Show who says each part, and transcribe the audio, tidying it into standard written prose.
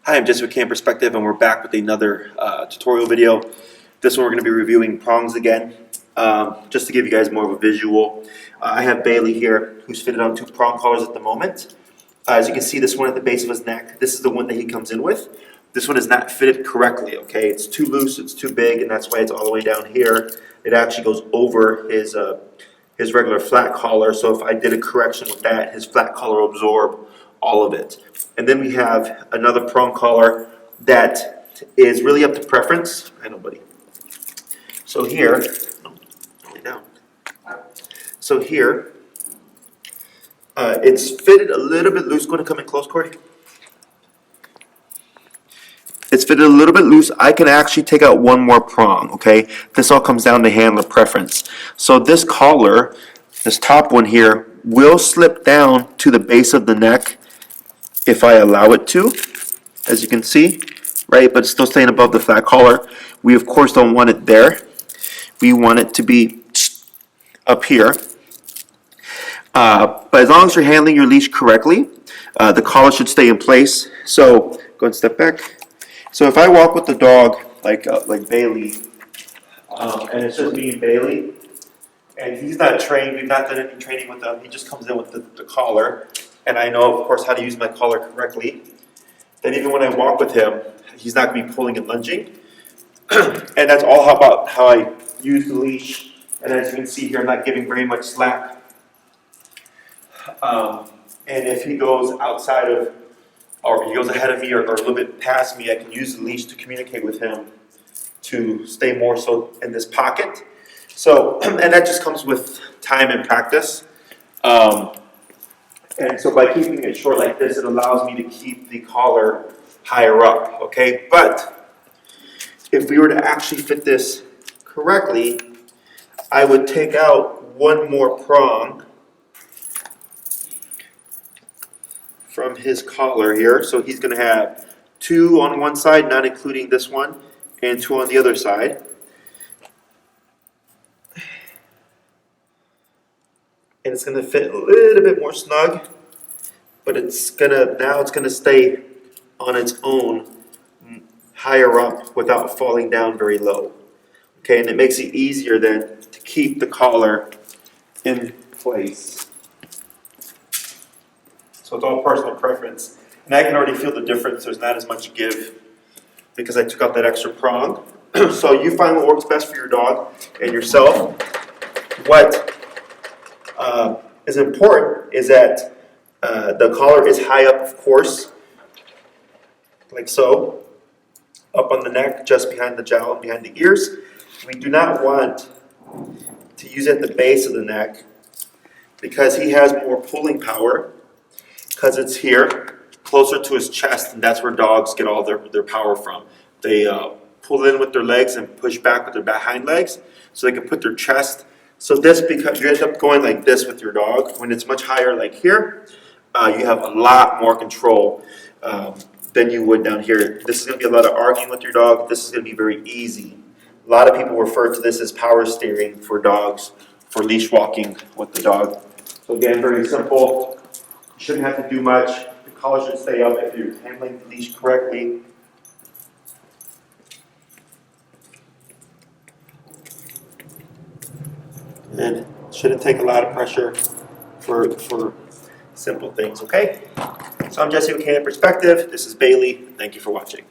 Speaker 1: Hi, I'm Jesse with Canine Perspective, and we're back with another tutorial video. This one we're going to be reviewing prongs again. Just to give you guys more of a visual, I have Bailey here, who's fitted on 2 prong collars at the moment. As you can see, this one at the base of his neck, this is the one that he comes in with. This one is not fitted correctly, okay? It's too loose, it's too big, and that's why it's all the way down here. It actually goes over his regular flat collar, so if I did a correction with that, his flat collar will absorb all of it. And then we have another prong collar that is really up to preference. I know, buddy. So here, lay down. So here, it's fitted a little bit loose. Go ahead and come in close, Corey. It's fitted a little bit loose. I can actually take out one more prong, okay? This all comes down to handler preference. So this collar, this top one here, will slip down to the base of the neck if I allow it to, as you can see, right? But it's still staying above the flat collar. We of course don't want it there. We want it to be up here. But as long as you're handling your leash correctly, the collar should stay in place. So go ahead and step back. So if I walk with the dog like Bailey, and it's just me and Bailey, and he's not trained, we've not done any training with him, he just comes in with the collar, and I know, of course, how to use my collar correctly, then even when I walk with him, he's not going to be pulling and lunging. And that's all about how I use the leash. And as you can see here, I'm not giving very much slack. And if he goes outside of, or he goes ahead of me or a little bit past me, I can use the leash to communicate with him to stay more so in this pocket. So, and that just comes with time and practice. And so by keeping it short like this, it allows me to keep the collar higher up, okay? But if we were to actually fit this correctly, I would take out one more prong from his collar here. So he's going to have 2 on one side, not including this one, and 2 on the other side. And it's going to fit a little bit more snug, but now it's going to stay on its own higher up without falling down very low. Okay, and it makes it easier then to keep the collar in place. So it's all personal preference. And I can already feel the difference. There's not as much give because I took out that extra prong. So you find what works best for your dog and yourself. What is important is that the collar is high up, of course, like so, up on the neck, just behind the jowl and behind the ears. We do not want to use it at the base of the neck because he has more pulling power because it's here, closer to his chest, and that's where dogs get all their power from. They pull in with their legs and push back with their hind legs so they can put their chest. So this, because you end up going like this with your dog, when it's much higher like here, you have a lot more control than you would down here. This is going to be a lot of arguing with your dog. This is going to be very easy. A lot of people refer to this as power steering for dogs, for leash walking with the dog. So again, very simple. You shouldn't have to do much. The collar should stay up if you're handling the leash correctly. And it shouldn't take a lot of pressure for simple things, okay? So I'm Jesse with Canine Perspective. This is Bailey. Thank you for watching.